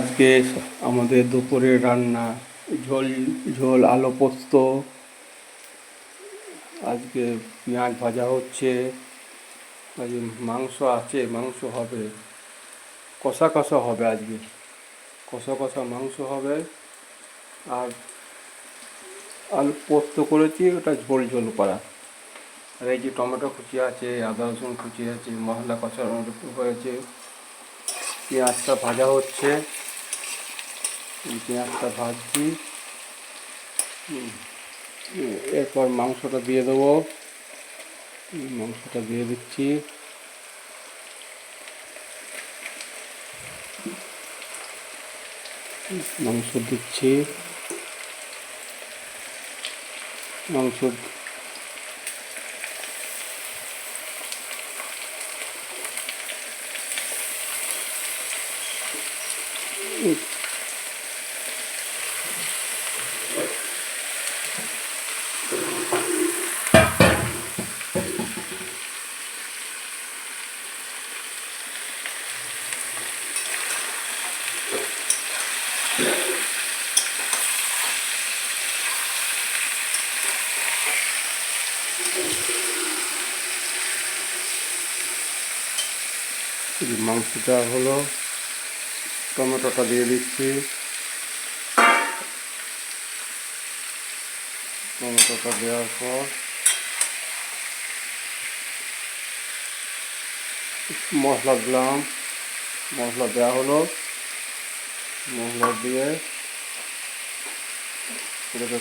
আজকে আমাদের দুপুরের রান্না ঝোল ঝোল আলু পোস্ত। আজকে পেঁয়াজ ভাজা হচ্ছে। আজকে মাংস আছে, মাংস হবে, কষা কষা হবে। আজকে কষা কষা মাংস হবে। আর আলু পোস্ত করেছি, ওটা ঝোল ঝোল করা। আর এই যে টমেটো কুচি আছে, আদা রসুন কুচি আছে, মশলা কষানো হয়েছে, পেঁয়াজটা ভাজা হচ্ছে। পেঁয়াজটা ভাজছি, এরপর মাংসটা দিয়ে দেবো। মাংসটা দিয়ে দিচ্ছি। মাংস দিচ্ছি, মাংস মাংসটা হলো, টমেটোটা দিয়ে দিচ্ছি। টমেটোটা দেওয়ার পর মশলা দিলাম। মশলা দেওয়া হলো। মশলা দিয়ে এটাকে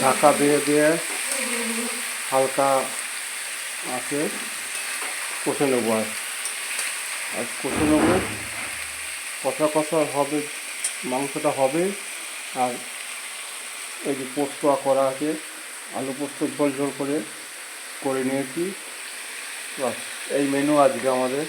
ঢাকা দিয়ে দিয়ে হালকা আছে কষে নেবো। আর কষে নেবো, কষা কষা হবে, মাংসটা হবে। আর এই যে পোস্ত করা আছে, আলু পোস্ত ঝোল ঝোল করে নিয়েছি। বাস, এই মেনু আজকে আমাদের।